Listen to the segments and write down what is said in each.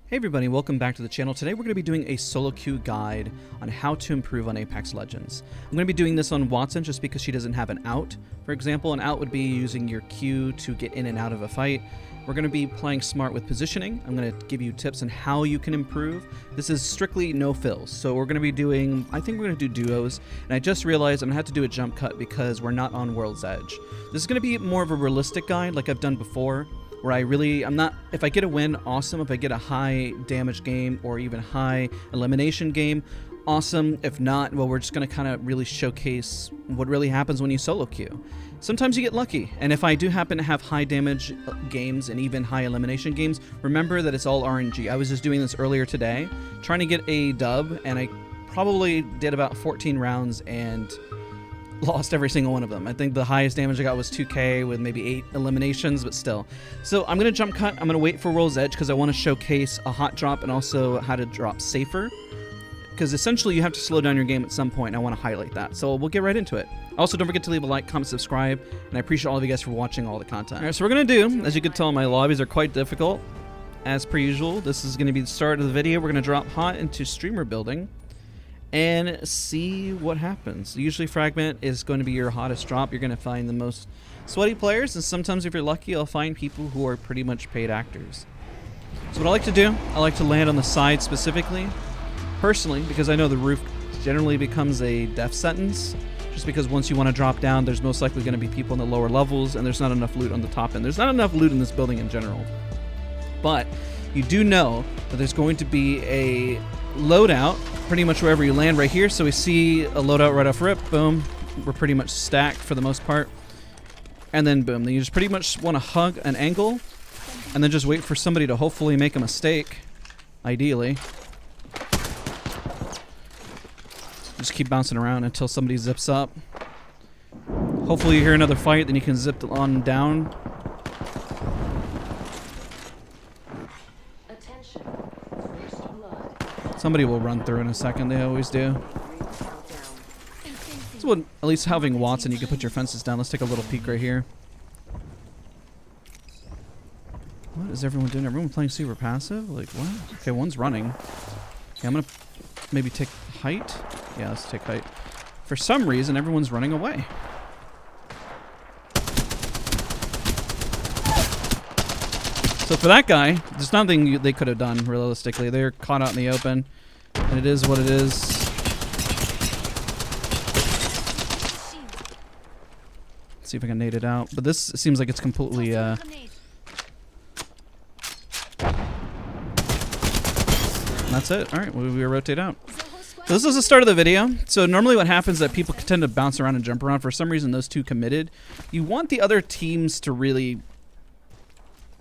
Hey everybody, welcome back to the channel. Today we're going to be doing a solo queue guide on how to improve on Apex Legends. I'm going to be doing this on Wattson just because she doesn't have an out. For example, an out would be using your Q to get in and out of a fight. We're going to be playing smart with positioning. I'm going to give you tips on how you can improve. This is strictly no fills, so we're going to be doing, I think we're going to do duos, and I just realized I'm going to have to do a jump cut because we're not on World's Edge. This is going to be more of a realistic guide like I've done before, where I'm not, if I get a win, awesome. If I get a high damage game or even high elimination game, awesome. If not, well, we're just going to kind of really showcase what really happens when you solo queue. Sometimes you get lucky, and if I do happen to have high damage games and even high elimination games, remember that it's all RNG. I was just doing this earlier today, trying to get a dub, and I probably did about 14 rounds and lost every single one of them. I think the highest damage I got was 2k with maybe 8 eliminations, but still. So I'm going to jump cut. I'm going to wait for World's Edge because I want to showcase a hot drop and also how to drop safer. Because essentially you have to slow down your game at some point, and I want to highlight that. So we'll get right into it. Also, don't forget to leave a like, comment, subscribe, and I appreciate all of you guys for watching all the content. Alright, so we're going to do, as you can tell, my lobbies are quite difficult. As per usual, this is going to be the start of the video. We're going to drop hot into streamer building and see what happens. Usually Fragment is going to be your hottest drop. You're going to find the most sweaty players, and sometimes if you're lucky, I'll find people who are pretty much paid actors. So what I like to do, I like to land on the side specifically, personally, because I know the roof generally becomes a death sentence, just because once you want to drop down, there's most likely going to be people in the lower levels, and there's not enough loot on the top end. There's not enough loot in this building in general. But you do know that there's going to be a loadout pretty much wherever you land right here. So we see a loadout right off rip. Boom. We're pretty much stacked for the most part. And then boom. Then you just pretty much want to hug an angle and then just wait for somebody to hopefully make a mistake. Ideally. Just keep bouncing around until somebody zips up. Hopefully you hear another fight, then you can zip on down. Somebody will run through in a second, they always do. So at least having Wattson, you can put your fences down. Let's take a little peek right here. What is everyone doing? Everyone playing super passive? Like, what? Okay, one's running. Okay, I'm gonna maybe take height. Yeah, let's take height. For some reason, everyone's running away. So for that guy, there's nothing they could have done, realistically. They're caught out in the open, and it is what it is. Let's see if I can nade it out. But this seems like it's completely... That's it. Alright, we rotate out. So this is the start of the video. So normally what happens is that people tend to bounce around and jump around. For some reason, those two committed. You want the other teams to really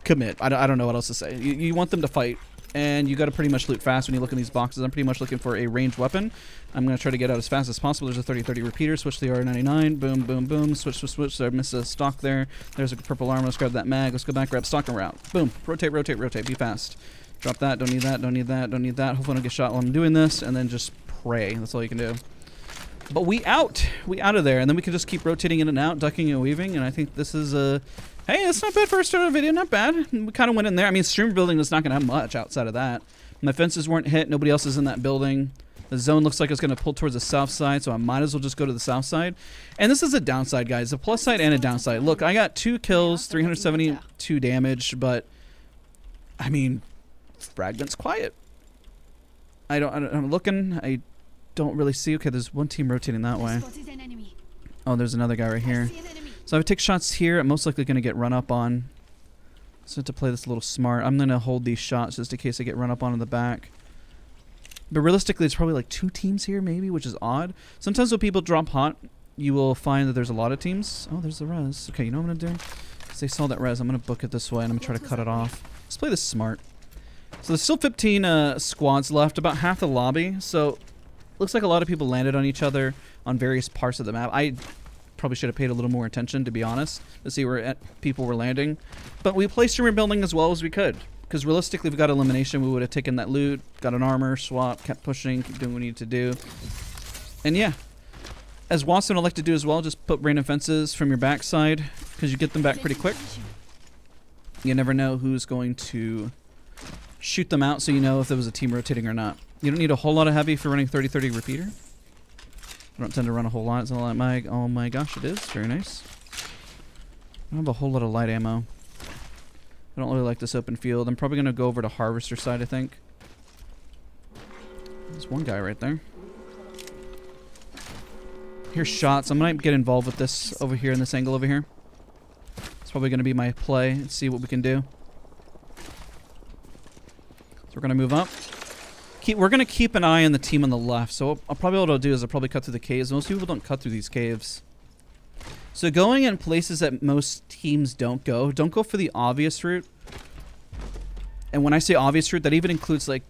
commit. I don't know what else to say. You want them to fight, and you got to pretty much loot fast when you look in these boxes. I'm pretty much looking for a ranged weapon. I'm going to try to get out as fast as possible. There's a 30-30 repeater. Switch the R99. Boom, boom, boom. Switch, switch, switch. So I missed a stock there. There's a purple armor. Let's grab that mag. Let's go back, grab stock and route. Boom. Rotate, rotate, rotate. Be fast. Drop that. Don't need that. Don't need that. Don't need that. Hopefully I don't get shot while I'm doing this, and then just pray. That's all you can do. But we out of there, and then we can just keep rotating in and out, ducking and weaving, and I think this is a... Hey, that's not bad for a start of a video, not bad. We kind of went in there. I mean, streamer building is not going to have much outside of that. My fences weren't hit. Nobody else is in that building. The zone looks like it's going to pull towards the south side, so I might as well just go to the south side. And this is a downside, guys. A plus side and a downside. Look, I got 2 kills, 372 damage, but, I mean, Fragment's quiet. I'm looking. I don't really see. Okay, there's one team rotating that way. Oh, there's another guy right here. So if I take shots here, I'm most likely going to get run up on. So I have to play this a little smart. I'm going to hold these shots just in case I get run up on in the back. But realistically, it's probably like 2 teams here maybe, which is odd. Sometimes when people drop hot, you will find that there's a lot of teams. Oh, there's the res. Okay, you know what I'm going to do? Because they saw that res, I'm going to book it this way, and I'm going to try to cut it off. Let's play this smart. So there's still 15 squads left, about half the lobby. So looks like a lot of people landed on each other on various parts of the map. I probably should have paid a little more attention, to be honest, to see where people were landing. But we played streamer building as well as we could. Because realistically, if we got elimination, we would have taken that loot, got an armor, swap, kept pushing, keep doing what we need to do. And yeah, as Wattson would like to do as well, just put random fences from your backside, because you get them back pretty quick. You never know who's going to shoot them out so you know if there was a team rotating or not. You don't need a whole lot of heavy if you're running 30-30 repeater. I don't tend to run a whole lot. It's not like my, oh my gosh, it is. Very nice. I don't have a whole lot of light ammo. I don't really like this open field. I'm probably going to go over to harvester side, I think. There's one guy right there. Here's shots. I might get involved with this over here in this angle over here. It's probably going to be my play and see what we can do. So we're going to move up. We're going to keep an eye on the team on the left. So I'll probably what I'll do is I'll probably cut through the caves. Most people don't cut through these caves. So going in places that most teams don't go for the obvious route. And when I say obvious route, that even includes like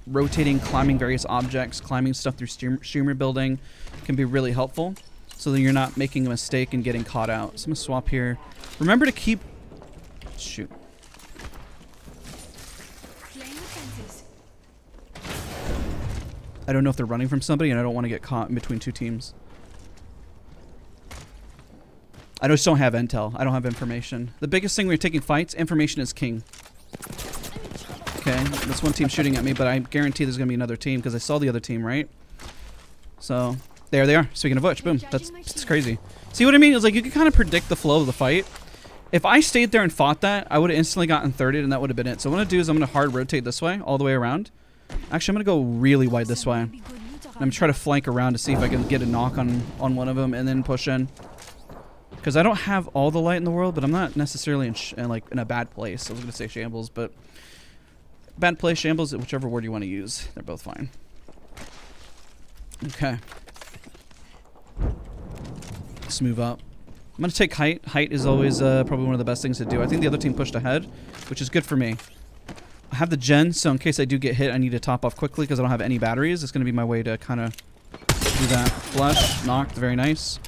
rotating, climbing various objects, climbing stuff through streamer building can be really helpful. So that you're not making a mistake and getting caught out. So I'm going to swap here. Remember to keep... Shoot. I don't know if they're running from somebody and I don't want to get caught in between two teams. I just don't have intel. I don't have information. The biggest thing when you're taking fights, information is king. Okay, this one team shooting at me, but I guarantee there's going to be another team because I saw the other team, right? So, there they are. Speaking of which, boom. That's crazy. See what I mean? It's like you can kind of predict the flow of the fight. If I stayed there and fought that, I would have instantly gotten thirded and that would have been it. So what I'm going to do is I'm going to hard rotate this way, all the way around. Actually, I'm going to go really wide this way. And I'm going to try to flank around to see if I can get a knock on one of them and then push in. Because I don't have all the light in the world, but I'm not necessarily in a bad place. I was going to say shambles, but bad place, shambles, whichever word you want to use. They're both fine. Okay. Let's move up. I'm going to take height. Height is always probably one of the best things to do. I think the other team pushed ahead, which is good for me. I have the gen, so in case I do get hit, I need to top off quickly because I don't have any batteries. It's going to be my way to kind of do that. Flush, knocked, very nice.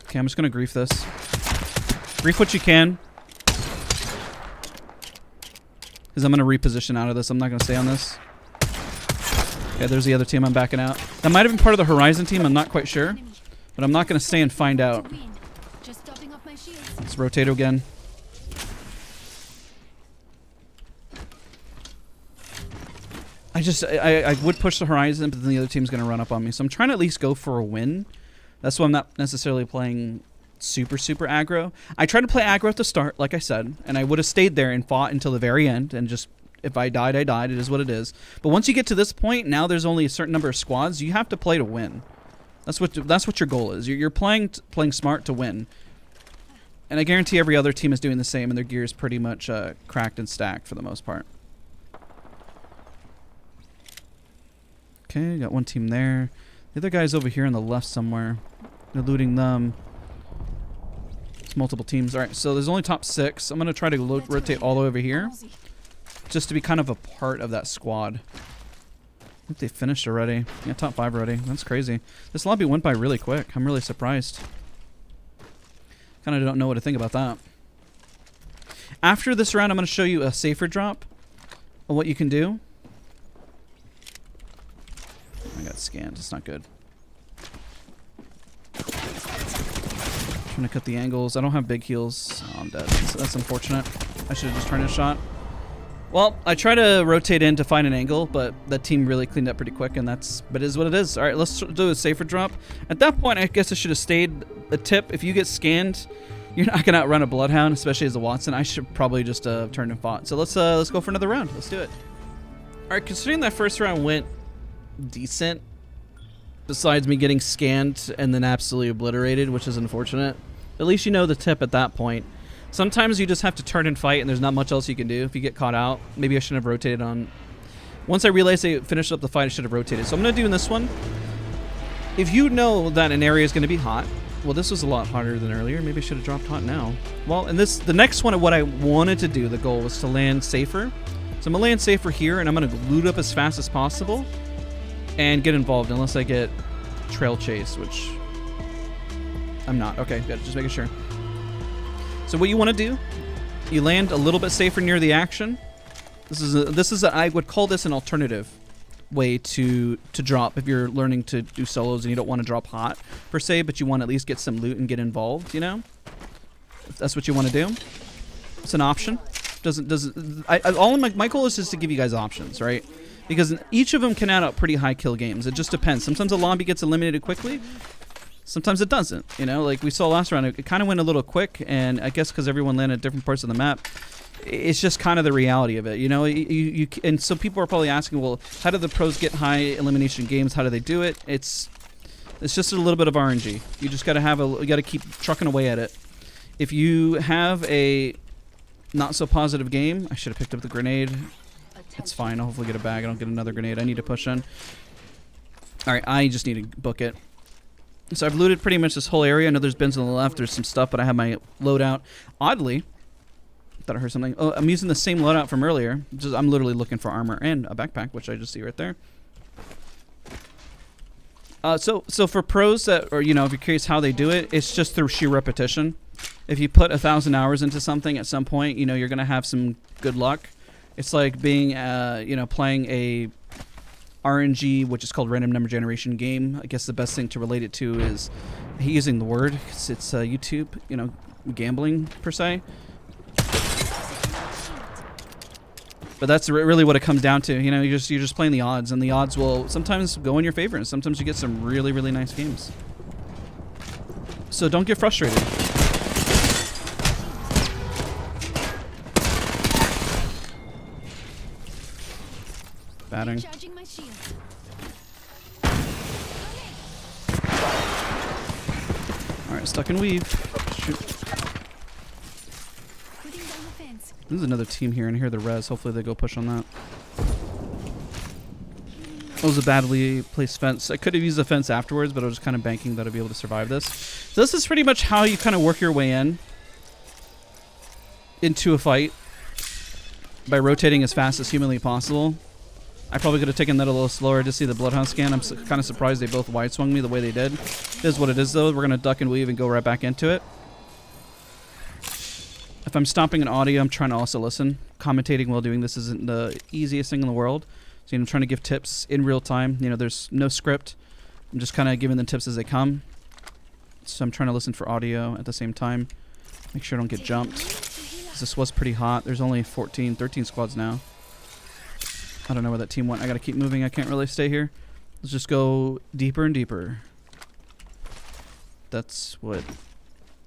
Okay, I'm just going to grief this. Grief what you can. Because I'm going to reposition out of this. I'm not going to stay on this. Okay, there's the other team. I'm backing out. That might have been part of the Horizon team. I'm not quite sure. But I'm not going to stay and find out. Let's rotate again. I would push the Horizon, but then the other team's going to run up on me. So I'm trying to at least go for a win. That's why I'm not necessarily playing super aggro. I tried to play aggro at the start, like I said, and I would have stayed there and fought until the very end and just, if I died, I died. It is what it is. But once you get to this point, now there's only a certain number of squads. You have to play to win. That's what your goal is. You're playing smart to win. And I guarantee every other team is doing the same, and their gear is pretty much cracked and stacked for the most part. Okay, got one team there. The other guy's over here on the left somewhere. They're looting them. It's multiple teams. All right, so there's only top 6. I'm going to try to rotate all the way over here just to be kind of a part of that squad. I think they finished already. Yeah, top 5 already. That's crazy. This lobby went by really quick. I'm really surprised. Kind of don't know what to think about that. After this round, I'm going to show you a safer drop of what you can do. I got scanned. It's not good. Trying to cut the angles. I don't have big heals. Oh, I'm dead. That's unfortunate. I should have just turned a shot. Well, I try to rotate in to find an angle, but that team really cleaned up pretty quick, and but it is what it is. All right, let's do a safer drop. At that point, I guess I should have stayed. A tip, if you get scanned, you're not going to outrun a Bloodhound, especially as a Watson. I should probably just turn and fought. So let's go for another round. Let's do it. All right, considering that first round went decent, besides me getting scanned and then absolutely obliterated, which is unfortunate, at least you know the tip at that point. Sometimes you just have to turn and fight, and there's not much else you can do if you get caught out. Maybe I shouldn't have rotated on... Once I realized they finished up the fight, I should have rotated. So I'm going to do in this one. If you know that an area is going to be hot... Well, this was a lot hotter than earlier. Maybe I should have dropped hot now. Well, and the next one, what I wanted to do, the goal was to land safer. So I'm going to land safer here, and I'm going to loot up as fast as possible and get involved, unless I get trail chased, which I'm not. Okay, good. Just making sure. So what you want to do, you land a little bit safer near the action. I would call this an alternative way to drop if you're learning to do solos and you don't want to drop hot per se, but you want to at least get some loot and get involved, you know? If that's what you want to do, it's an option. All my goal is just to give you guys options, right? Because each of them can add up pretty high kill games. It just depends. Sometimes a lobby gets eliminated quickly. Sometimes it doesn't. You know, like we saw last round, it kind of went a little quick, and I guess because everyone landed at different parts of the map, it's just kind of the reality of it. You know, and so people are probably asking, well, how do the pros get high elimination games? How do they do it? It's just a little bit of RNG. You just got to you got to keep trucking away at it. If you have a not so positive game, I should have picked up the grenade. It's fine. I'll hopefully get a bag. I don't get another grenade. I need to push in. All right, I just need to book it. So I've looted pretty much this whole area. I know there's bins on the left. There's some stuff, but I have my loadout. Oddly, thought I heard something. Oh, I'm using the same loadout from earlier. I'm literally looking for armor and a backpack, which I just see right there. So for pros that, or you know, if you're curious how they do it, it's just through sheer repetition. If you put 1,000 hours into something, at some point, you know, you're gonna have some good luck. It's like being, you know, playing a RNG, which is called random number generation game. I guess the best thing to relate it to is using the word. It's YouTube, you know, gambling per se. But that's really what it comes down to. You know, you're just playing the odds, and the odds will sometimes go in your favor, and sometimes you get some really, really nice games. So don't get frustrated. Batting. Alright, stuck in weave. Shoot. There's another team here, and here the res. Hopefully they go push on that. That was a badly placed fence. I could have used the fence afterwards, but I was just kind of banking that I'd be able to survive this. So this is pretty much how you kind of work your way into a fight, by rotating as fast as humanly possible. I probably could have taken that a little slower to see the Bloodhound scan. I'm kind of surprised they both wide swung me the way they did. It is what it is, though. We're going to duck and weave and go right back into it. If I'm stopping an audio, I'm trying to also listen. Commentating while doing this isn't the easiest thing in the world. So, you know, I'm trying to give tips in real time. You know, there's no script. I'm just kind of giving them tips as they come. So I'm trying to listen for audio at the same time. Make sure I don't get jumped. This was pretty hot. There's only 13 squads now. I don't know where that team went. I gotta keep moving. I can't really stay here. Let's just go deeper and deeper. That's what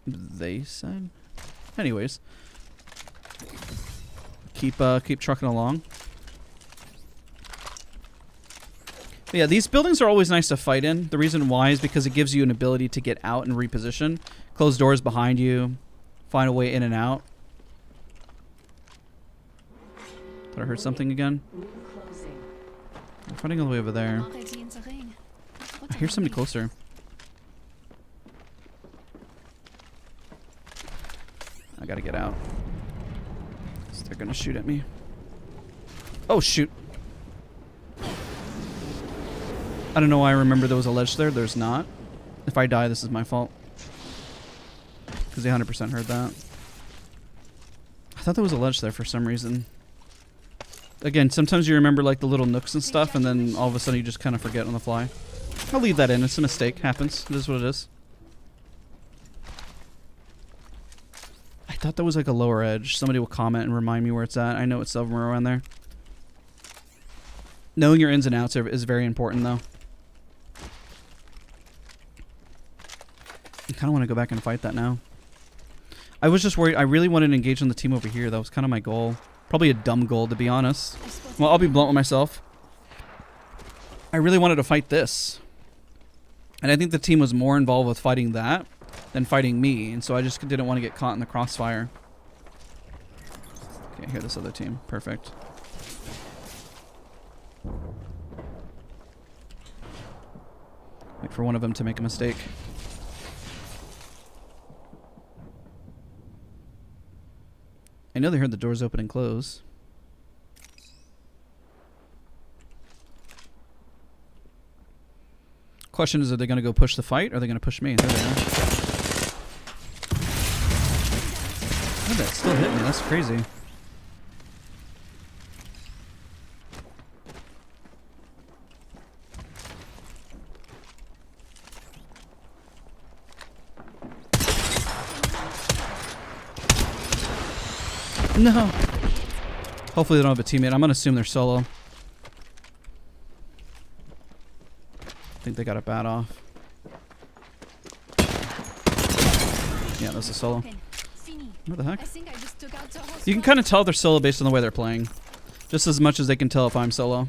they said. Anyways, keep trucking along. But yeah, these buildings are always nice to fight in. The reason why is because it gives you an ability to get out and reposition, close doors behind you, find a way in and out. Thought I heard something again. I'm fighting all the way over there. I hear somebody closer. I gotta get out. So they're gonna shoot at me. Oh shoot. I don't know why I remember there was a ledge there. There's not. If I die, this is my fault. Because they 100% heard that. I thought there was a ledge there for some reason. Again, sometimes you remember like the little nooks and stuff, and then all of a sudden you just kind of forget on the fly. I'll leave that in. It's a mistake. Happens. It is what it is. I thought that was like a lower edge. Somebody will comment and remind me where it's at. I know it's somewhere around there. Knowing your ins and outs is very important, though. I kind of want to go back and fight that now. I was just worried. I really wanted to engage on the team over here. That was kind of my goal. Probably a dumb goal, to be honest. Well, I'll be blunt with myself. I really wanted to fight this. And I think the team was more involved with fighting that than fighting me. And so I just didn't want to get caught in the crossfire. Okay, hear this other team. Perfect. Wait for one of them to make a mistake. I know they heard the doors open and close. Question is, are they going to go push the fight, or are they going to push me? There they are. Oh, that still hit me. That's crazy. No. Hopefully they don't have a teammate. I'm gonna assume they're solo. I think they got a bat off. Yeah, that's a solo. What the heck? You can kind of tell they're solo based on the way they're playing. Just as much as they can tell if I'm solo.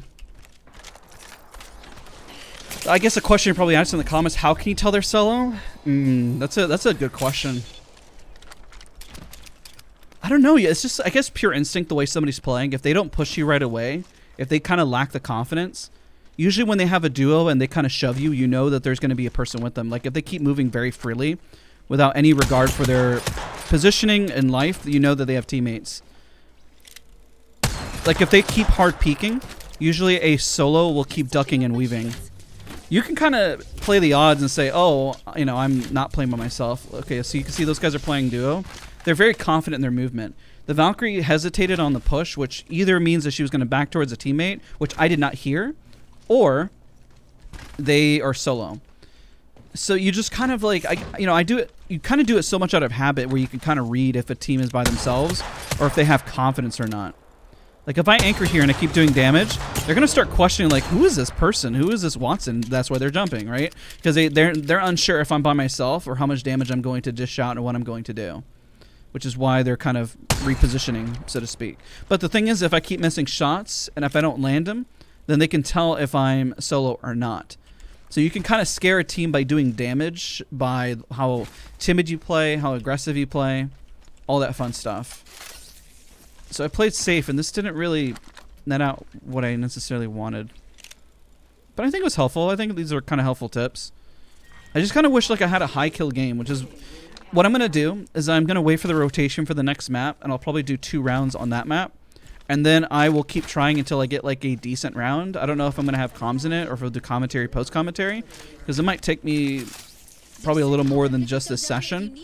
I guess a question you probably asked in the comments, how can you tell they're solo? That's a good question. I don't know. It's just, I guess, pure instinct the way somebody's playing. If they don't push you right away, if they kind of lack the confidence, usually when they have a duo and they kind of shove you, you know that there's going to be a person with them. Like if they keep moving very freely without any regard for their positioning in life, you know that they have teammates. Like if they keep hard peeking, usually a solo will keep ducking and weaving. You can kind of play the odds and say, oh, you know, I'm not playing by myself. Okay, so you can see those guys are playing duo. They're very confident in their movement. The Valkyrie hesitated on the push, which either means that she was going to back towards a teammate, which I did not hear, or they are solo. So you just kind of like, I do it. You kind of do it so much out of habit where you can kind of read if a team is by themselves or if they have confidence or not. Like if I anchor here and I keep doing damage, they're gonna start questioning like, who is this person? Who is this Watson? That's why they're jumping, right? Because they're unsure if I'm by myself or how much damage I'm going to dish out and what I'm going to do, which is why they're kind of repositioning, so to speak. But the thing is, if I keep missing shots and if I don't land them, then they can tell if I'm solo or not. So you can kind of scare a team by doing damage, by how timid you play, how aggressive you play, all that fun stuff. So I played safe, and this didn't really net out what I necessarily wanted. But I think it was helpful. I think these are kind of helpful tips. I just kind of wish like I had a high kill game, which is what I'm going to do is I'm going to wait for the rotation for the next map, and I'll probably do 2 rounds on that map. And then I will keep trying until I get like a decent round. I don't know if I'm going to have comms in it or if I'll do commentary, post-commentary, because it might take me probably a little more than just this session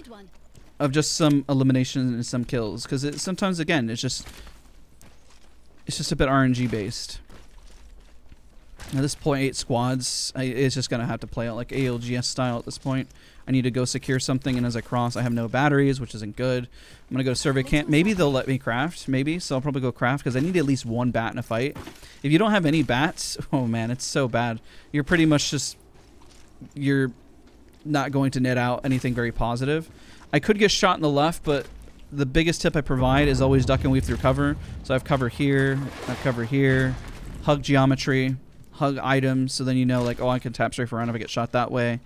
of just some eliminations and some kills, because sometimes, again, it's just a bit RNG based. At this point, 8 squads, it's just going to have to play out like ALGS style at this point. I need to go secure something, and as I cross, I have no batteries, which isn't good. I'm going to go to survey camp. Maybe they'll let me craft, maybe, so I'll probably go craft, because I need at least 1 bat in a fight. If you don't have any bats, oh man, it's so bad. You're pretty much just, you're not going to net out anything very positive. I could get shot in the left, but the biggest tip I provide is always duck and weave through cover. So I have cover here, I have cover here, hug geometry, hug items, so then you know like, oh, I can tap strafe around if I get shot that way.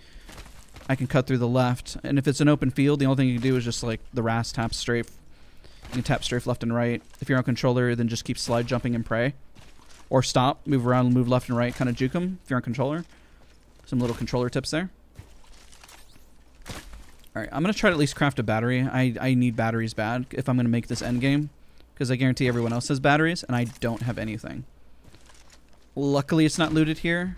I can cut through the left, and if it's an open field, the only thing you can do is just like the RAS tap strafe. You can tap strafe left and right. If you're on controller, then just keep slide jumping and pray. Or stop, move around and move left and right, kind of juke them if you're on controller. Some little controller tips there. Alright, I'm going to try to at least craft a battery. I need batteries bad if I'm going to make this end game, because I guarantee everyone else has batteries, and I don't have anything. Luckily, it's not looted here,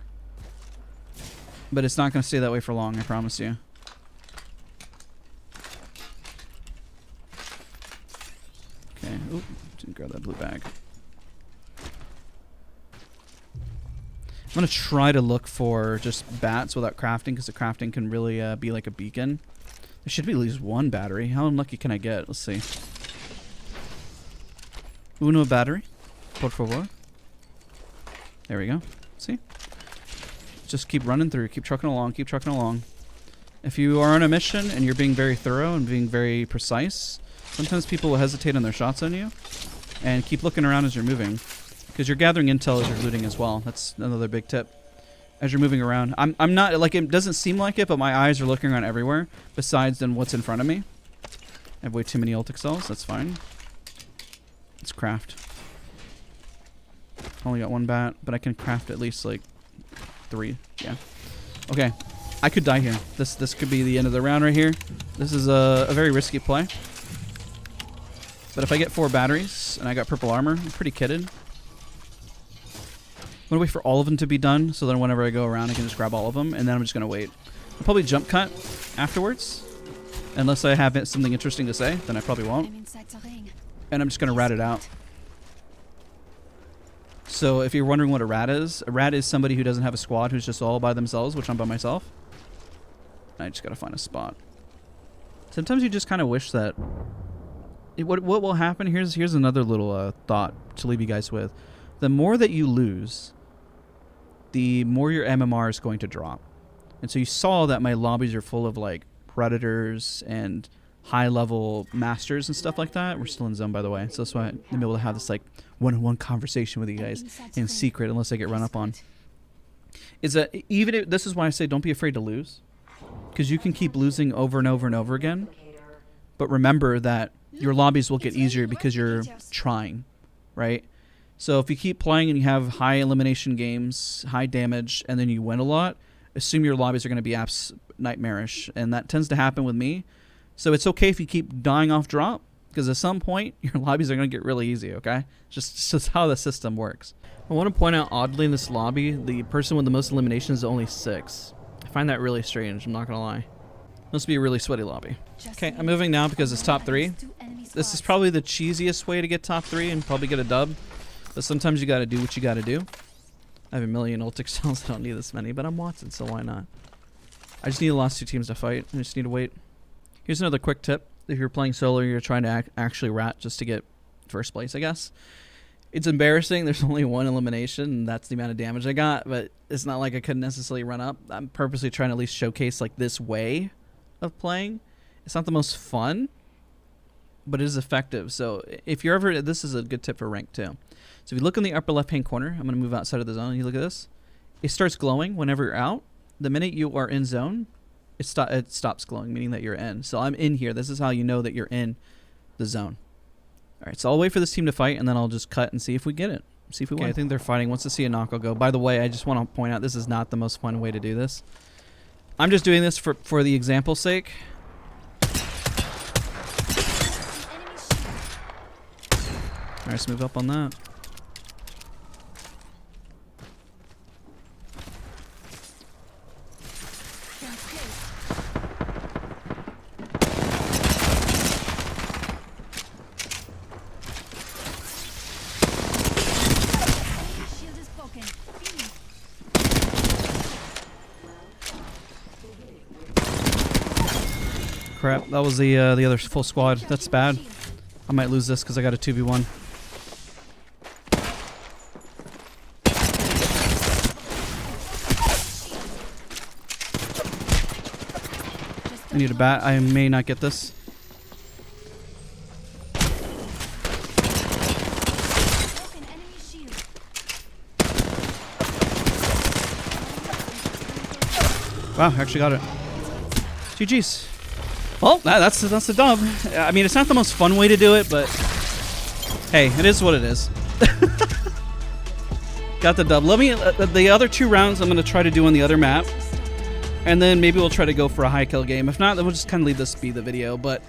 but it's not going to stay that way for long, I promise you. Okay, oop, didn't grab that blue bag. I'm going to try to look for just bats without crafting, because the crafting can really be like a beacon. There should be at least 1 battery. How unlucky can I get? Let's see. Uno battery, por favor. There we go. See? Just keep running through. Keep trucking along. Keep trucking along. If you are on a mission and you're being very thorough and being very precise, sometimes people will hesitate on their shots on you. And keep looking around as you're moving, because you're gathering intel as you're looting as well. That's another big tip. As you're moving around, I'm not like, it doesn't seem like it, but my eyes are looking around everywhere besides than what's in front of me. I have way too many ultic cells. That's fine. Let's craft. Only got 1 bat, but I can craft at least like 3. Yeah. Okay. I could die here. This could be the end of the round right here. This is a very risky play. But if I get 4 batteries and I got purple armor, I'm pretty kitted. I'm going to wait for all of them to be done, so then whenever I go around, I can just grab all of them, and then I'm just going to wait. I'll probably jump cut afterwards. Unless I have something interesting to say, then I probably won't. And I'm just going to rat it out. So if you're wondering what a rat is somebody who doesn't have a squad, who's just all by themselves, which I'm by myself. I just got to find a spot. Sometimes you just kind of wish that what will happen, here's another little thought to leave you guys with. The more that you lose, the more your MMR is going to drop. And so you saw that my lobbies are full of like predators and high level masters and stuff like that. We're still in zone, by the way, so that's why I'm able to have this like one-on-one conversation with you guys in secret, unless I get run up on. Is that even if, this is why I say don't be afraid to lose, because you can keep losing over and over and over again, but remember that your lobbies will get easier because you're trying, right? So if you keep playing and you have high elimination games, high damage, and then you win a lot, assume your lobbies are going to be nightmarish, and that tends to happen with me. So it's okay if you keep dying off drop, because at some point your lobbies are going to get really easy, okay? Just how the system works. I want to point out, oddly, in this lobby, the person with the most eliminations is only 6. I find that really strange, I'm not going to lie. Must be a really sweaty lobby. Okay, I'm moving now because it's top 3. This is probably the cheesiest way to get top 3 and probably get a dub. But sometimes you got to do what you got to do. I have a million ult cells, I don't need this many, but I'm Watson, so why not? I just need the last 2 teams to fight. I just need to wait. Here's another quick tip. If you're playing solo, you're trying to actually rat just to get first place, I guess. It's embarrassing. There's only 1 elimination, and that's the amount of damage I got, but it's not like I couldn't necessarily run up. I'm purposely trying to at least showcase like this way of playing. It's not the most fun, but it is effective. So if you're ever, this is a good tip for rank too. So if you look in the upper left hand corner, I'm going to move outside of the zone. You look at this. It starts glowing whenever you're out. The minute you are in zone, it stops glowing, meaning that you're in. So I'm in here. This is how you know that you're in the zone. All right, so I'll wait for this team to fight, and then I'll just cut and see if we get it. See if we win. I think they're fighting. Once to see a knock, I'll go. By the way, I just want to point out this is not the most fun way to do this. I'm just doing this for the example's sake. All right, let's move up on that. Crap, that was the other full squad. That's bad. I might lose this because I got a 2v1. I need a bat. I may not get this. Wow, actually got it. GG's. Well, that's the dub. I mean, it's not the most fun way to do it, but hey, it is what it is. Got the dub. Let me the other 2 rounds I'm going to try to do on the other map, and then maybe we'll try to go for a high kill game. If not, then we'll just kind of leave this be the video. But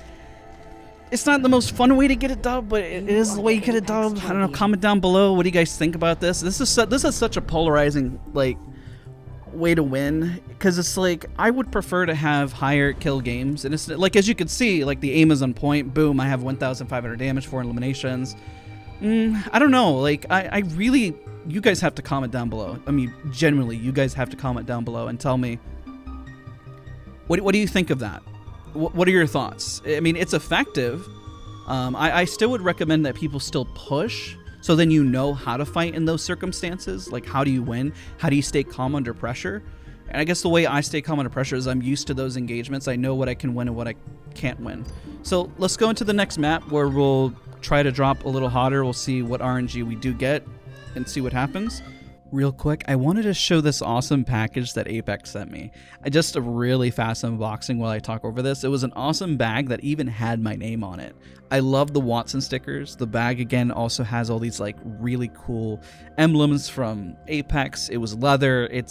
it's not the most fun way to get a dub, but it is the way you get a dub. I don't know. Comment down below. What do you guys think about this? This is such a polarizing like way to win, because it's like I would prefer to have higher kill games, and it's like, as you can see, like the aim is on point. Boom, I have 1,500 damage, 4 eliminations. I don't know, like I really, you guys have to comment down below. I mean, genuinely, you guys have to comment down below and tell me what do you think of that. What are your thoughts? I mean, it's effective. I still would recommend that people still push, so then you know how to fight in those circumstances. Like, how do you win? How do you stay calm under pressure? And I guess the way I stay calm under pressure is I'm used to those engagements. I know what I can win and what I can't win. So let's go into the next map where we'll try to drop a little hotter. We'll see what RNG we do get and see what happens. Real quick, I wanted to show this awesome package that Apex sent me. Just a really fast unboxing while I talk over this. It was an awesome bag that even had my name on it. I love the Watson stickers. The bag, again, also has all these like really cool emblems from Apex. It was leather. It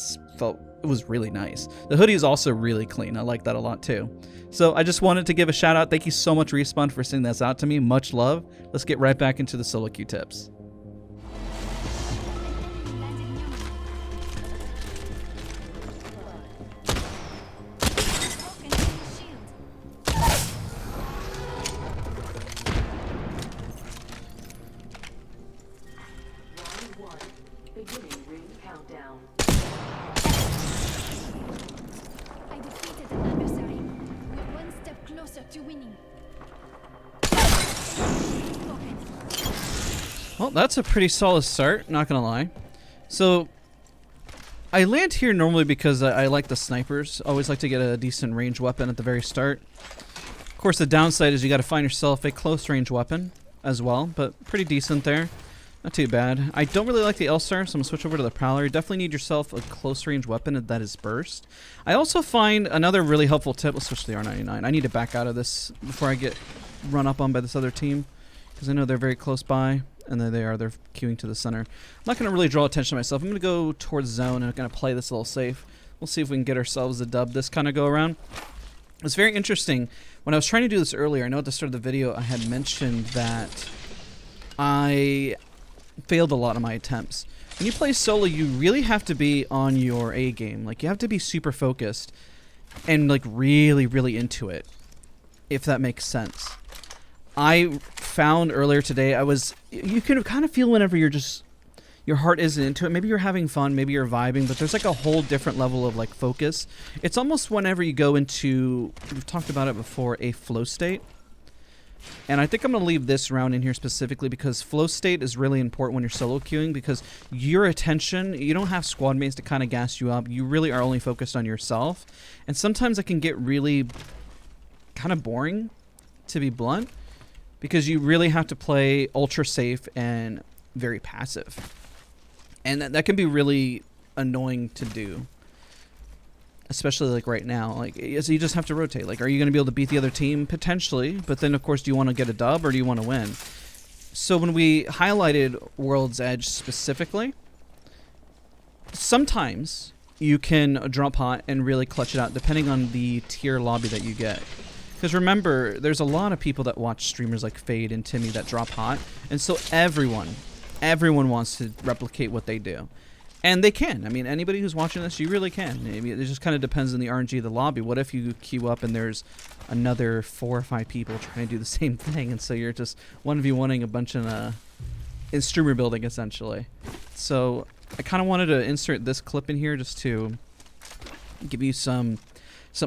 was really nice. The hoodie is also really clean. I like that a lot too. So I just wanted to give a shout out. Thank you so much, Respawn, for sending this out to me. Much love. Let's get right back into the solo queue tips. Well, that's a pretty solid start, not gonna lie. So, I land here normally because I like the snipers. Always like to get a decent range weapon at the very start. Of course, the downside is you gotta find yourself a close range weapon as well, but pretty decent there. Not too bad. I don't really like the L-Star, so I'm gonna switch over to the Prowler. You definitely need yourself a close range weapon that is burst. I also find another really helpful tip. Let's switch to the R99. I need to back out of this before I get run up on by this other team, because I know they're very close by. And there they are. They're queuing to the center. I'm not going to really draw attention to myself. I'm going to go towards zone and I'm going to play this a little safe. We'll see if we can get ourselves a dub this kind of go around. It's very interesting. When I was trying to do this earlier, I know at the start of the video I had mentioned that I failed a lot of my attempts. When you play solo, you really have to be on your A game. Like, you have to be super focused and like really, really into it, if that makes sense. I found earlier today, you can kind of feel whenever your heart isn't into it. Maybe you're having fun, maybe you're vibing, but there's like a whole different level of like focus. It's almost whenever you go into, we've talked about it before, a flow state. And I think I'm going to leave this round in here specifically because flow state is really important when you're solo queuing, because your attention, you don't have squad mates to kind of gas you up. You really are only focused on yourself. And sometimes it can get really kind of boring, to be blunt, because you really have to play ultra safe and very passive. And that can be really annoying to do. Especially like right now. Like, so you just have to rotate. Like, are you going to be able to beat the other team? Potentially. But then, of course, do you want to get a dub or do you want to win? So when we highlighted World's Edge specifically, sometimes you can drop hot and really clutch it out depending on the tier lobby that you get. Because remember, there's a lot of people that watch streamers like Fade and Timmy that drop hot. And so everyone wants to replicate what they do. And they can. I mean, anybody who's watching this, you really can. I mean, it just kind of depends on the RNG of the lobby. What if you queue up and there's another 4 or 5 people trying to do the same thing, and so you're just 1v1ing a bunch in streamer building, essentially. So I kind of wanted to insert this clip in here just to give you some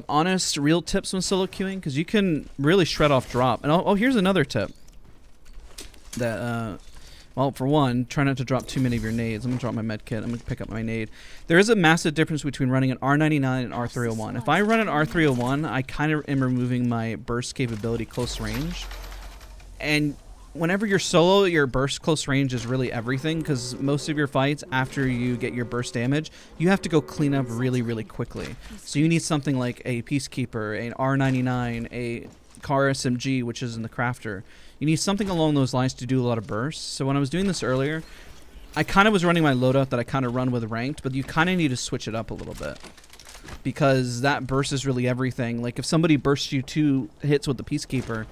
honest, real tips when solo queuing, because you can really shred off drop. And oh, here's another tip. That, well, for one, try not to drop too many of your nades. I'm going to drop my med kit. I'm going to pick up my nade. There is a massive difference between running an R99 and R301. If I run an R301, I kind of am removing my burst capability close range. And whenever you're solo, your burst close range is really everything, because most of your fights, after you get your burst damage, you have to go clean up really, really quickly. So you need something like a Peacekeeper, an R99, a car SMG, which is in the crafter. You need something along those lines to do a lot of bursts. So when I was doing this earlier, I kind of was running my loadout that I kind of run with ranked, but you kind of need to switch it up a little bit, because that burst is really everything. Like, if somebody bursts you 2 hits with the Peacekeeper,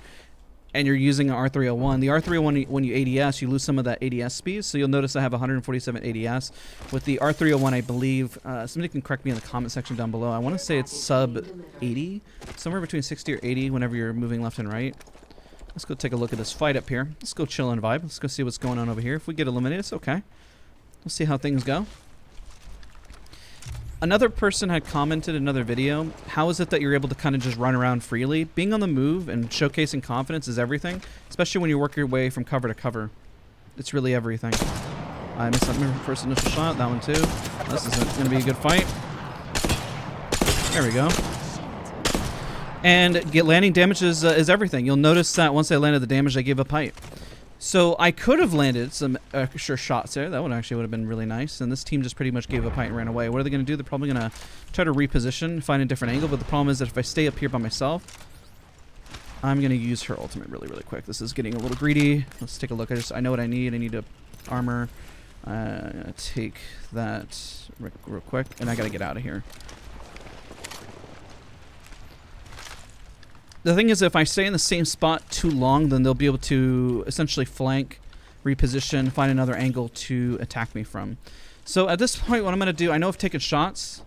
and you're using an R301. The R301, when you ADS, you lose some of that ADS speed, so you'll notice I have 147 ADS. With the R301, I believe, somebody can correct me in the comment section down below, I want to say it's sub 80, somewhere between 60 or 80 whenever you're moving left and right. Let's go take a look at this fight up here. Let's go chill and vibe. Let's go see what's going on over here. If we get eliminated, it's okay. We'll see how things go. Another person had commented in another video, how is it that you're able to kind of just run around freely? Being on the move and showcasing confidence is everything, especially when you work your way from cover to cover. It's really everything. I missed my first initial shot, that one too. This is going to be a good fight. There we go. And landing damage is everything. You'll notice that once I landed the damage, I gave up height. So I could have landed some extra shots there. That one actually would have been really nice. And this team just pretty much gave up height and ran away. What are they going to do? They're probably going to try to reposition, find a different angle. But the problem is that if I stay up here by myself, I'm going to use her ultimate really, really quick. This is getting a little greedy. Let's take a look. I know what I need. I need to armor. Take that real quick. And I got to get out of here. The thing is, if I stay in the same spot too long, then they'll be able to essentially flank, reposition, find another angle to attack me from. So at this point, what I'm going to do, I know I've taken shots.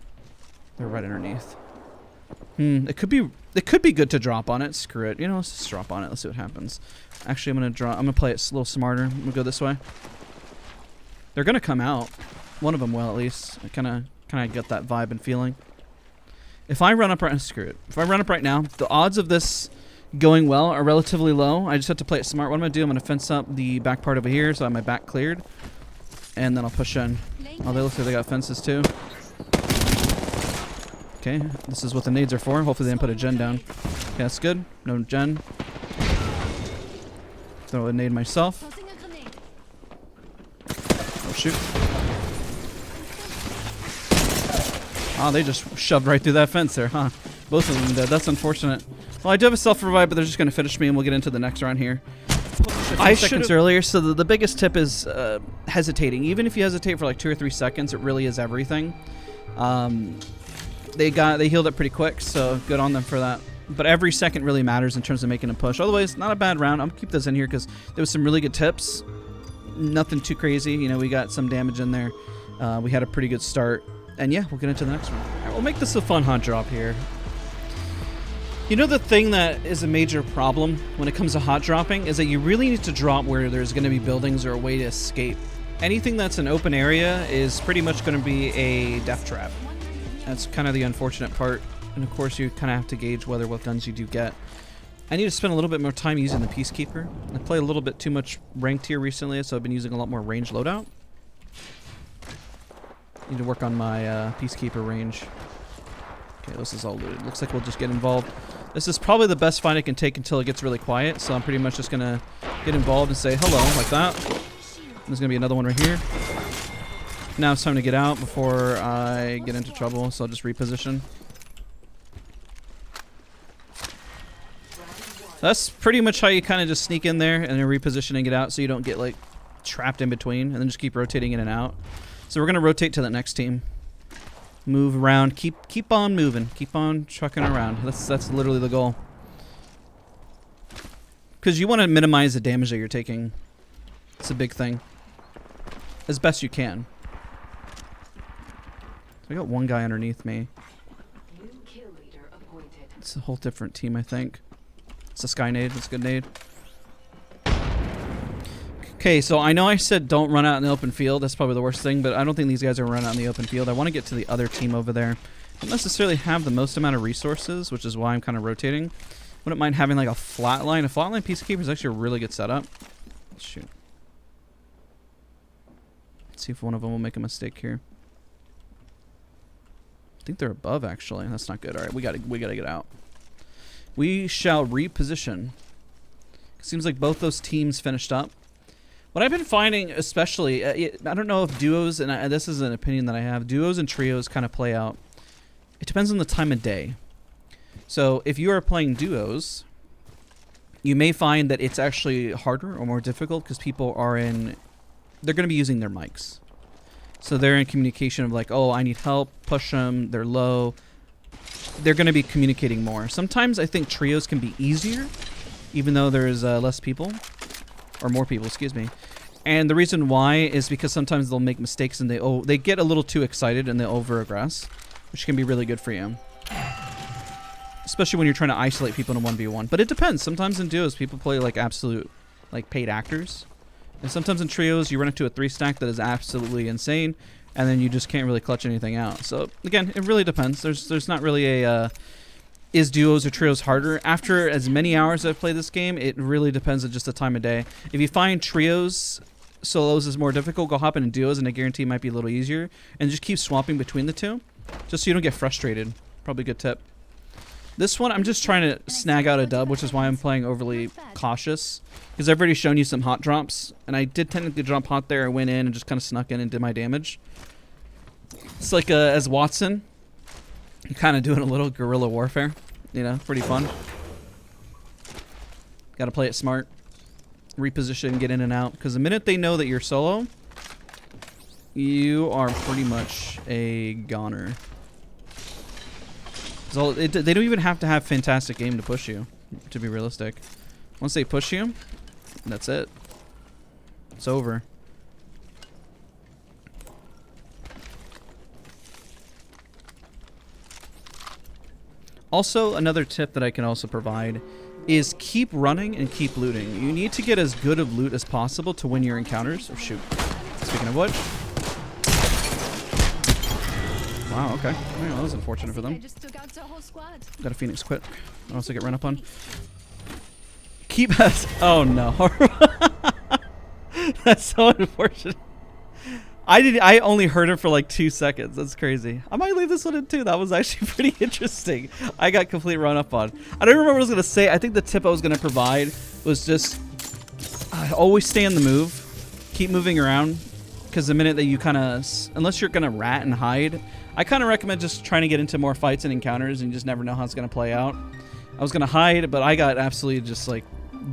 They're right underneath. It could be good to drop on it. Screw it. You know, let's just drop on it. Let's see what happens. Actually, I'm going to play it a little smarter. I'm going to go this way. They're going to come out. One of them will, at least. I kind of get that vibe and feeling. If I run up right now, the odds of this going well are relatively low. I just have to play it smart. What I'm going to do, I'm going to fence up the back part over here so I have my back cleared. And then I'll push in. Oh, they look like they got fences too. Okay, this is what the nades are for. Hopefully they didn't put a gen down. Okay, that's good. No gen. Throw a nade myself. Oh, shoot. Oh, they just shoved right through that fence there, huh? Both of them dead. That's unfortunate. Well, I do have a self-revive, but they're just going to finish me, and we'll get into the next round here. I seconds earlier, so the biggest tip is hesitating. Even if you hesitate for like 2 or 3 seconds, it really is everything. They healed up pretty quick, so good on them for that. But every second really matters in terms of making a push. Otherwise, not a bad round. I'm going to keep this in here because there was some really good tips. Nothing too crazy. You know, we got some damage in there. We had a pretty good start. And yeah, we'll get into the next one. Right, we'll make this a fun hunt drop here. You know, the thing that is a major problem when it comes to hot dropping is that you really need to drop where there's going to be buildings or a way to escape. Anything that's an open area is pretty much going to be a death trap. That's kind of the unfortunate part. And of course, you kind of have to gauge what guns you do get. I need to spend a little bit more time using the Peacekeeper. I played a little bit too much ranked here recently, so I've been using a lot more range loadout. Need to work on my Peacekeeper range. Okay, this is all looted. Looks like we'll just get involved. This is probably the best fight I can take until it gets really quiet, so I'm pretty much just going to get involved and say hello, like that. There's going to be another one right here. Now it's time to get out before I get into trouble, so I'll just reposition. That's pretty much how you kind of just sneak in there and then reposition and get out so you don't get like trapped in between, and then just keep rotating in and out. So we're going to rotate to the next team. Move around, keep on moving, keep on trucking around. That's literally the goal. Because you want to minimize the damage that you're taking. It's a big thing. As best you can. So I got one guy underneath me. It's a whole different team, I think. It's a sky nade. It's a good nade. Okay, so I know I said don't run out in the open field. That's probably the worst thing, but I don't think these guys are going to run out in the open field. I want to get to the other team over there. I don't necessarily have the most amount of resources, which is why I'm kind of rotating. Wouldn't mind having like a flatline. A flatline Peacekeeper is actually a really good setup. Shoot. Let's see if one of them will make a mistake here. I think they're above, actually. That's not good. All right, we gotta get out. We shall reposition. It seems like both those teams finished up. What I've been finding, especially, I don't know if duos, and this is an opinion that I have, duos and trios kind of play out. It depends on the time of day. So if you are playing duos, you may find that it's actually harder or more difficult because people are they're going to be using their mics. So they're in communication of like, oh, I need help, push them, they're low. They're going to be communicating more. Sometimes I think trios can be easier, even though there's less people. Or more people, excuse me. And the reason why is because sometimes they'll make mistakes and they get a little too excited and they over-aggress, which can be really good for you. Especially when you're trying to isolate people in a 1v1. But it depends. Sometimes in duos, people play like absolute like paid actors. And sometimes in trios, you run into a 3-stack that is absolutely insane, and then you just can't really clutch anything out. So again, it really depends. There's not really a... is duos or trios harder? After as many hours I've played this game, it really depends on just the time of day. If you find trios, solos is more difficult, go hop into duos, and I guarantee it might be a little easier. And just keep swapping between the two, just so you don't get frustrated. Probably a good tip. This one, I'm just trying to snag out a dub, which is why I'm playing overly cautious. Because I've already shown you some hot drops, and I did technically drop hot there. I went in and just kind of snuck in and did my damage. It's like as Watson, you're kind of doing a little guerrilla warfare. You know, pretty fun. Got to play it smart. Reposition, get in and out. Because the minute they know that you're solo, you are pretty much a goner. So they don't even have to have fantastic aim to push you, to be realistic. Once they push you, that's it. It's over. Also, another tip that I can also provide is keep running and keep looting. You need to get as good of loot as possible to win your encounters. Oh, shoot. Speaking of which. Wow, okay. Well, that was unfortunate for them. Got a Phoenix quit. I'll also get run up on. keep us. Oh no. That's so unfortunate. I only heard it for like 2 seconds. That's crazy. I might leave this one in too. That was actually pretty interesting. I got completely run up on. I don't remember what I was gonna say. I think the tip I was gonna provide was just always stay on the move, keep moving around, because the minute that you kind of, unless you're gonna rat and hide, I kind of recommend just trying to get into more fights and encounters, and you just never know how it's gonna play out. I was gonna hide, but I got absolutely just like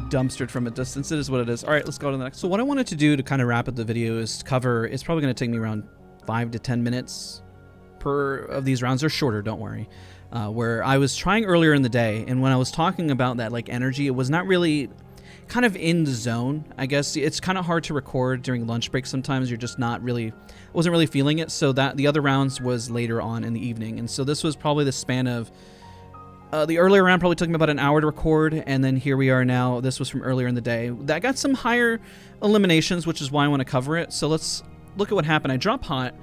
dumpstered from a distance. It is what it is. All right, let's go to the next. So what I wanted to do to kind of wrap up the video is cover, it's probably going to take me around 5 to 10 minutes per of these rounds. They're shorter, don't worry. Where I was trying earlier in the day, and when I was talking about that like energy, it was not really kind of in the zone. I guess it's kind of hard to record during lunch break sometimes. You're just not really, wasn't really feeling it. So that the other rounds was later on in the evening, and so this was probably the span of the earlier round probably took me about an hour to record, and then here we are now. This was from earlier in the day. That got some higher eliminations, which is why I want to cover it. So let's look at what happened. I dropped hot,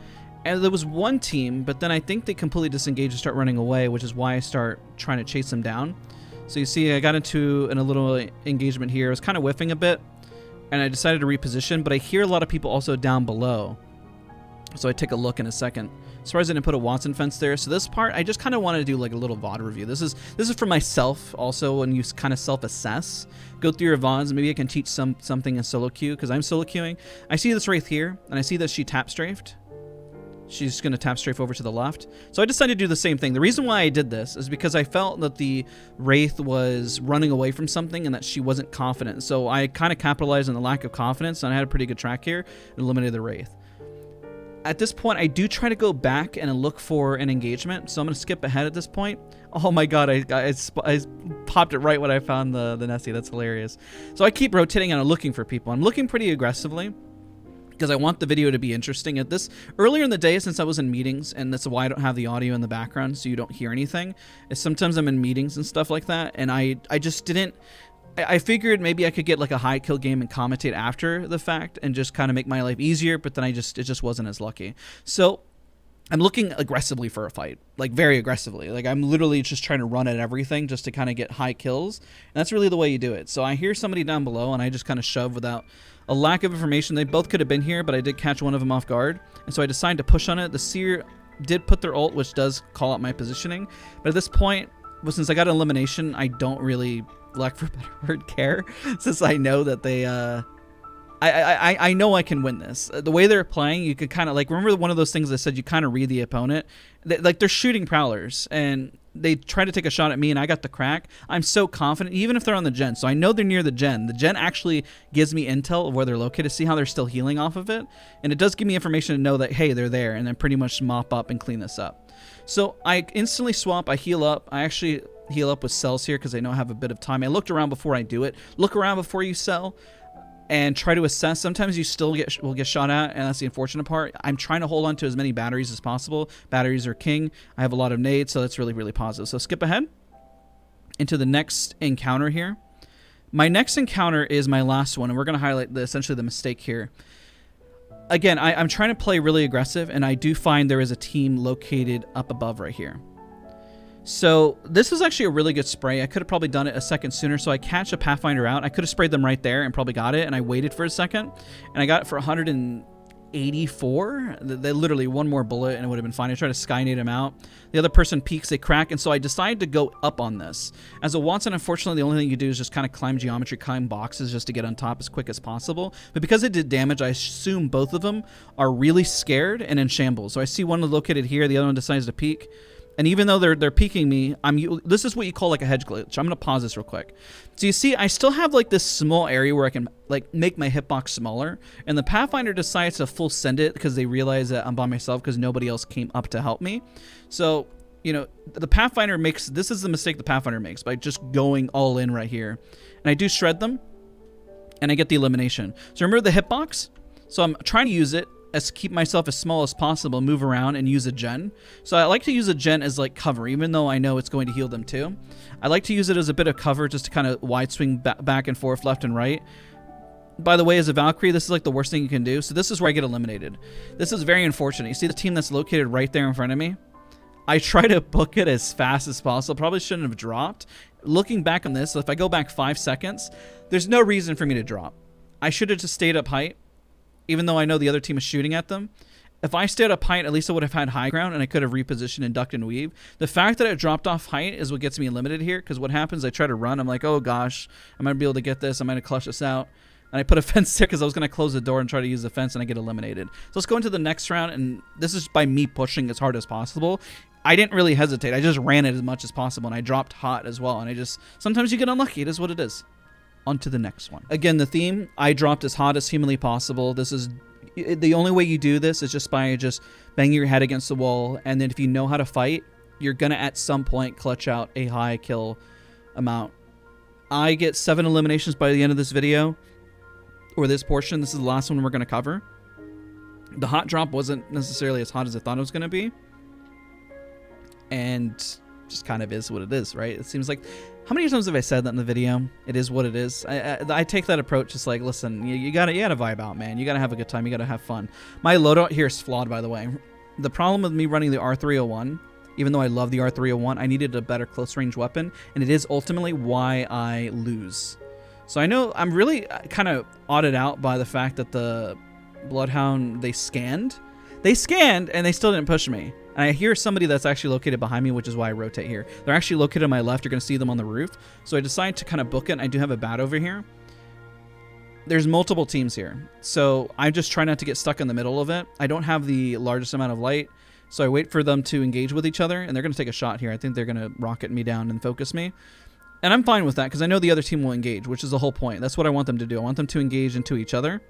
and there was one team, but then I think they completely disengaged and start running away, which is why I start trying to chase them down. So you see I got into a little engagement here. I was kind of whiffing a bit, and I decided to reposition, but I hear a lot of people also down below. So I take a look in a second. Surprised I didn't put a Watson fence there. So this part, I just kind of wanted to do like a little VOD review. This is for myself also, when you kind of self-assess. Go through your VODs. Maybe I can teach something in solo queue, because I'm solo queuing. I see this Wraith here, and I see that she tap strafed. She's going to tap strafe over to the left. So I decided to do the same thing. The reason why I did this is because I felt that the Wraith was running away from something and that she wasn't confident. So I kind of capitalized on the lack of confidence, and I had a pretty good track here and eliminated the Wraith. At this point, I do try to go back and look for an engagement, so I'm going to skip ahead at this point. Oh my god, I popped it right when I found the Nessie. That's hilarious. So I keep rotating and I'm looking for people. I'm looking pretty aggressively because I want the video to be interesting. At this earlier in the day, since I was in meetings, and that's why I don't have the audio in the background, so you don't hear anything, is sometimes I'm in meetings and stuff like that, and I just didn't. I figured maybe I could get like a high kill game and commentate after the fact and just kind of make my life easier, but then it just wasn't as lucky. So I'm looking aggressively for a fight, like very aggressively. Like I'm literally just trying to run at everything just to kind of get high kills. And that's really the way you do it. So I hear somebody down below, and I just kind of shove without a lack of information. They both could have been here, but I did catch one of them off guard. And so I decided to push on it. The Seer did put their ult, which does call out my positioning. But at this point, well, since I got an elimination, I don't really, lack for a better word, care, since I know that they I know I can win this. The way they're playing, you could kind of like, remember one of those things that said you kind of read the opponent? Like they're shooting prowlers, and they try to take a shot at me, and I got the crack. I'm so confident, even if they're on the gen. So I know they're near the gen. The gen actually gives me intel of where they're located, see how they're still healing off of it. And it does give me information to know that, hey, they're there, and then pretty much mop up and clean this up. So I instantly swap, I heal up. I actually heal up with cells here because I know I have a bit of time. I looked around before I do it. Look around before you sell and try to assess. Sometimes you still will get shot at, and that's the unfortunate part. I'm trying to hold on to as many batteries as possible. Batteries are king. I have a lot of nades, so that's really, really positive. So skip ahead into the next encounter here. My next encounter is my last one, and we're going to highlight essentially the mistake here. Again, I'm trying to play really aggressive, and I do find there is a team located up above right here. So this is actually a really good spray. I could have probably done it a second sooner. So I catch a Pathfinder out. I could have sprayed them right there and probably got it. And I waited for a second, and I got it for 184. They literally one more bullet and it would have been fine. I tried to skynade him out. The other person peeks, they crack. And so I decided to go up on this. As a Watson, unfortunately, the only thing you do is just kind of climb geometry, climb boxes just to get on top as quick as possible. But because it did damage, I assume both of them are really scared and in shambles. So I see one located here. The other one decides to peek. And even though they're peeking me, this is what you call like a hedge glitch. I'm gonna pause this real quick. So you see, I still have like this small area where I can like make my hitbox smaller, and the Pathfinder decides to full send it because they realize that I'm by myself because nobody else came up to help me. So, you know, the Pathfinder makes, this is the mistake the Pathfinder makes by just going all in right here. And I do shred them, and I get the elimination. So remember the hitbox? So I'm trying to use it as keep myself as small as possible, move around and use a gen. So I like to use a gen as like cover, even though I know it's going to heal them too. I like to use it as a bit of cover just to kind of wide swing back and forth, left and right. By the way, as a Valkyrie, this is like the worst thing you can do. So this is where I get eliminated. This is very unfortunate. You see the team that's located right there in front of me? I try to book it as fast as possible. Probably shouldn't have dropped. Looking back on this, if I go back 5 seconds, there's no reason for me to drop. I should have just stayed up height, even though I know the other team is shooting at them. If I stayed up height, at least I would have had high ground, and I could have repositioned and ducked and weave. The fact that it dropped off height is what gets me limited here, because what happens, I try to run. I'm like, oh gosh, I'm going to be able to get this. I'm going to clutch this out. And I put a fence there because I was going to close the door and try to use the fence, and I get eliminated. So let's go into the next round, and this is by me pushing as hard as possible. I didn't really hesitate. I just ran it as much as possible, and I dropped hot as well. And sometimes you get unlucky. It is what it is. On to the next one. Again, the theme, I dropped as hot as humanly possible. This is the only way you do this is just by banging your head against the wall. And then if you know how to fight, you're going to at some point clutch out a high kill amount. I get 7 eliminations by the end of this video, or this portion. This is the last one we're going to cover. The hot drop wasn't necessarily as hot as I thought it was going to be. And just kind of is what it is, right? It seems like, how many times have I said that in the video? It is what it is. I take that approach. It's like, listen, you gotta vibe out, man. You gotta have a good time. You gotta have fun. My loadout here is flawed, by the way. The problem with me running the R301, even though I love the R301, I needed a better close range weapon, and it is ultimately why I lose. So I know I'm really kind of odded out by the fact that the Bloodhound, they scanned, and they still didn't push me. And I hear somebody that's actually located behind me, which is why I rotate here. They're actually located on my left. You're going to see them on the roof. So I decide to kind of book it. And I do have a bat over here. There's multiple teams here. So I just try not to get stuck in the middle of it. I don't have the largest amount of light. So I wait for them to engage with each other. And they're going to take a shot here. I think they're going to rocket me down and focus me. And I'm fine with that because I know the other team will engage, which is the whole point. That's what I want them to do. I want them to engage into each other.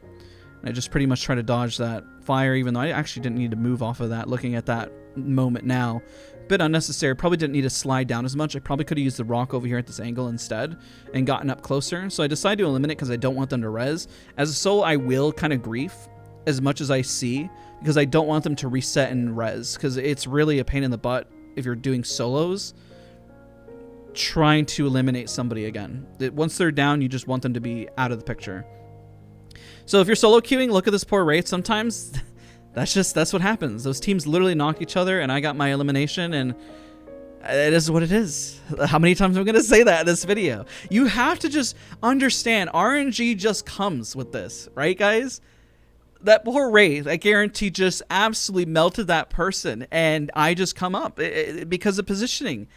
And I just pretty much try to dodge that fire, even though I actually didn't need to move off of that. Looking at that moment now, a bit unnecessary. Probably didn't need to slide down as much. I probably could have used the rock over here at this angle instead and gotten up closer. So I decided to eliminate because I don't want them to res. As a solo, I will kind of grief as much as I see because I don't want them to reset and res, because it's really a pain in the butt if you're doing solos trying to eliminate somebody again. Once they're down, you just want them to be out of the picture. So if you're solo queuing, look at this poor rate. Sometimes that's what happens. Those teams literally knock each other, and I got my elimination, and it is what it is. How many times am I going to say that in this video? You have to just understand RNG just comes with this, right, guys? That poor Wraith, I guarantee, just absolutely melted that person, and I just come up because of positioning.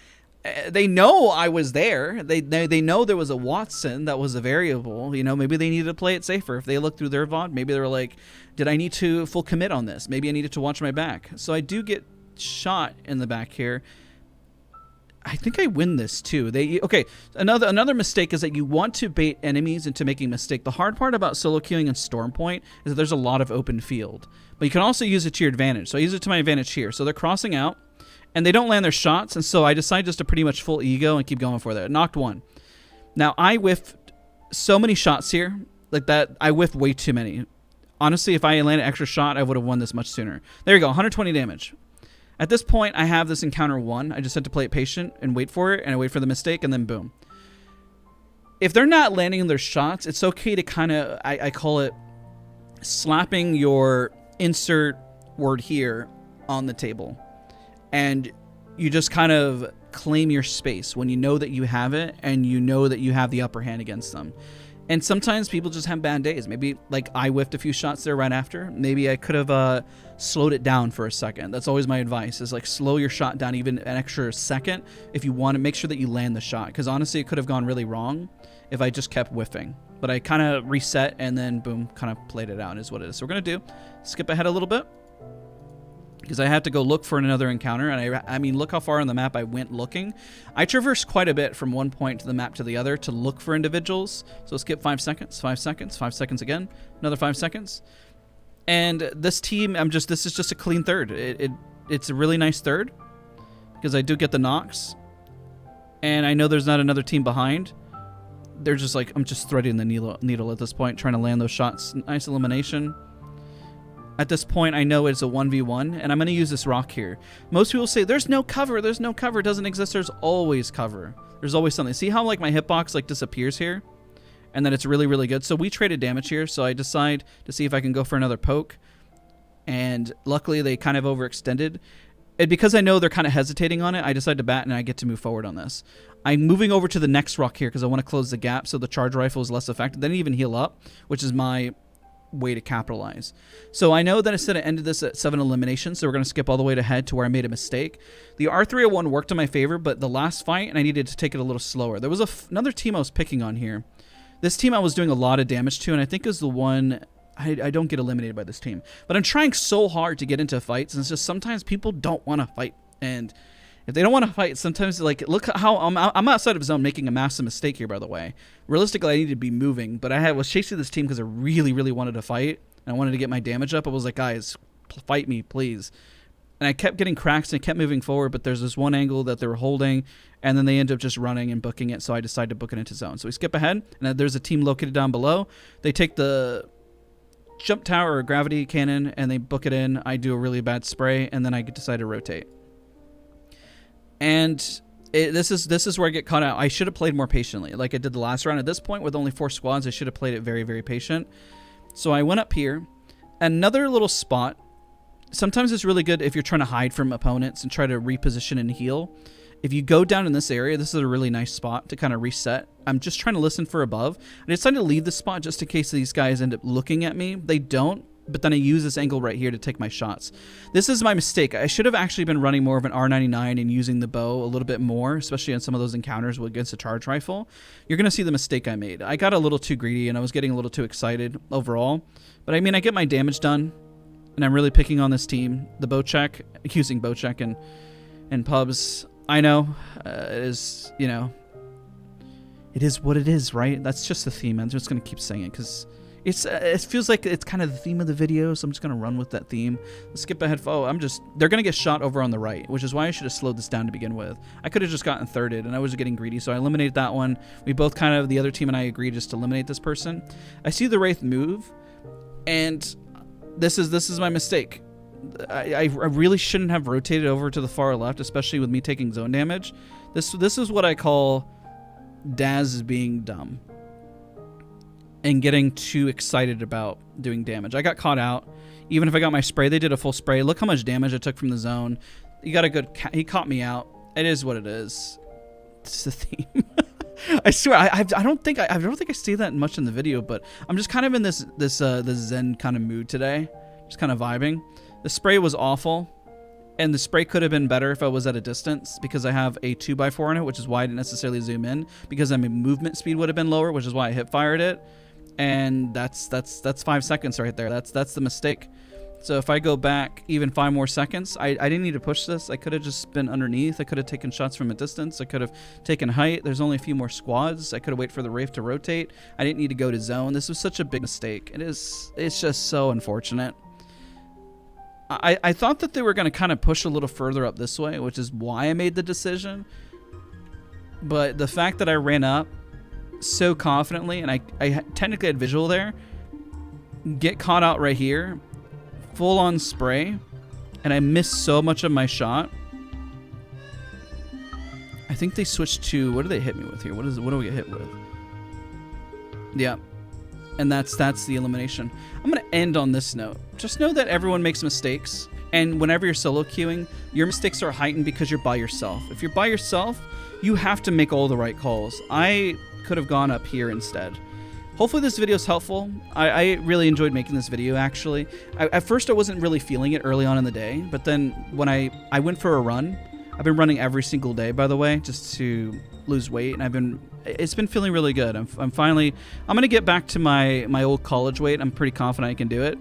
They know I was there. They know there was a Watson that was a variable. You know, maybe they needed to play it safer. If they look through their VOD, maybe they were like, did I need to full commit on this? Maybe I needed to watch my back. So I do get shot in the back here. I think I win this too. Okay, another mistake is that you want to bait enemies into making a mistake. The hard part about solo queuing in Stormpoint is that there's a lot of open field. But you can also use it to your advantage. So I use it to my advantage here. So they're crossing out, and they don't land their shots, and so I decide just to pretty much full ego and keep going for that. Knocked one. Now, I whiffed so many shots here. Like that, I whiffed way too many. Honestly, if I landed an extra shot, I would have won this much sooner. There you go, 120 damage. At this point, I have this encounter won. I just had to play it patient and wait for it, and I wait for the mistake, and then boom. If they're not landing their shots, it's okay to kind of, I call it slapping your insert word here on the table. And you just kind of claim your space when you know that you have it and you know that you have the upper hand against them. And sometimes people just have bad days. Maybe like I whiffed a few shots there right after. Maybe I could have slowed it down for a second. That's always my advice, is like slow your shot down even an extra second if you want to make sure that you land the shot. Because honestly, it could have gone really wrong if I just kept whiffing. But I kind of reset and then boom, kind of played it out is what it is. So we're going to skip ahead a little bit, because I had to go look for another encounter. And I mean, look how far on the map I went looking. I traversed quite a bit from one point to the map to the other to look for individuals. So skip 5 seconds, 5 seconds, 5 seconds again, another 5 seconds. And this team, this is just a clean third. It's a really nice third because I do get the knocks. And I know there's not another team behind. They're just like, I'm just threading the needle at this point, trying to land those shots. Nice elimination. At this point, I know it's a 1v1, and I'm going to use this rock here. Most people say, there's no cover, there's no cover. It doesn't exist. There's always cover. There's always something. See how like my hitbox like disappears here? And then it's really, really good. So we traded damage here, so I decide to see if I can go for another poke. And luckily, they kind of overextended. And because I know they're kind of hesitating on it, I decide to bat and I get to move forward on this. I'm moving over to the next rock here because I want to close the gap so the charge rifle is less effective. They didn't even heal up, which is my way to capitalize. So I know that I said I ended this at 7 eliminations, so we're going to skip all the way to head to where I made a mistake. The R301 worked in my favor, but the last fight, and I needed to take it a little slower. There was another team I was picking on here. This team I was doing a lot of damage to, and I think is the one... I don't get eliminated by this team. But I'm trying so hard to get into fights, and it's just sometimes people don't want to fight. And if they don't want to fight, sometimes, like, look how I'm outside of zone making a massive mistake here, by the way. Realistically, I need to be moving, but I was chasing this team because I really, really wanted to fight, and I wanted to get my damage up. I was like, guys, fight me, please. And I kept getting cracks, and I kept moving forward, but there's this one angle that they were holding, and then they end up just running and booking it, so I decided to book it into zone. So we skip ahead, and there's a team located down below. They take the jump tower or gravity cannon and they book it in. I do a really bad spray and then I decide to rotate. And this is where I get caught out. I should have played more patiently like I did the last round. At this point with only 4 squads, I should have played it very, very patient. So I went up here. Another little spot. Sometimes it's really good if you're trying to hide from opponents and try to reposition and heal. If you go down in this area, this is a really nice spot to kind of reset. I'm just trying to listen for above. I decided to leave this spot just in case these guys end up looking at me. They don't, but then I use this angle right here to take my shots. This is my mistake. I should have actually been running more of an R99 and using the bow a little bit more, especially on some of those encounters against a charge rifle. You're going to see the mistake I made. I got a little too greedy and I was getting a little too excited overall. But I mean, I get my damage done and I'm really picking on this team. The bow check, using bow check and pubs. I know, it is, you know, it is what it is, right? That's just the theme. I'm just going to keep saying it because it feels like it's kind of the theme of the video, so I'm just going to run with that theme. Let's skip ahead. Oh, they're going to get shot over on the right, which is why I should have slowed this down to begin with. I could have just gotten thirded, and I was getting greedy, so I eliminated that one. We both kind of, the other team and I agreed just to eliminate this person. I see the Wraith move, and this is my mistake. I really shouldn't have rotated over to the far left, especially with me taking zone damage. This is what I call Daz being dumb and getting too excited about doing damage. I got caught out. Even if I got my spray, they did a full spray. Look how much damage I took from the zone. You got a good. He caught me out. It is what it is. It's the theme. I swear, I don't think I see that much in the video, but I'm just kind of in this zen kind of mood today, just kind of vibing. The spray was awful, and the spray could have been better if I was at a distance because I have a 2x4 in it, which is why I didn't necessarily zoom in because my movement speed would have been lower, which is why I hip fired it, and that's 5 seconds right there. That's the mistake. So if I go back even 5 more seconds, I didn't need to push this. I could have just been underneath. I could have taken shots from a distance. I could have taken height. There's only a few more squads. I could have waited for the Wraith to rotate. I didn't need to go to zone. This was such a big mistake. It's just so unfortunate. I thought that they were going to kind of push a little further up this way, which is why I made the decision. But the fact that I ran up so confidently, and I technically had visual there, get caught out right here, full on spray, and I missed so much of my shot. I think they switched to, what do they hit me with here? What do we get hit with? Yeah. And that's the elimination. I'm going to end on this note. Just know that everyone makes mistakes. And whenever you're solo queuing, your mistakes are heightened because you're by yourself. If you're by yourself, you have to make all the right calls. I could have gone up here instead. Hopefully this video is helpful. I really enjoyed making this video, actually. At first, I wasn't really feeling it early on in the day. But then when I went for a run, I've been running every single day, by the way, just to lose weight. And it's been feeling really good. I'm going to get back to my old college weight. I'm pretty confident I can do it.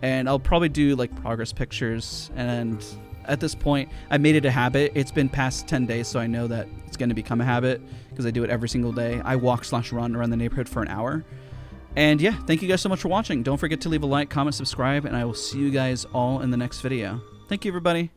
And I'll probably do like progress pictures. And at this point, I made it a habit. It's been past 10 days, so I know that it's going to become a habit because I do it every single day. I walk/run around the neighborhood for an hour. And yeah, thank you guys so much for watching. Don't forget to leave a like, comment, subscribe, and I will see you guys all in the next video. Thank you, everybody.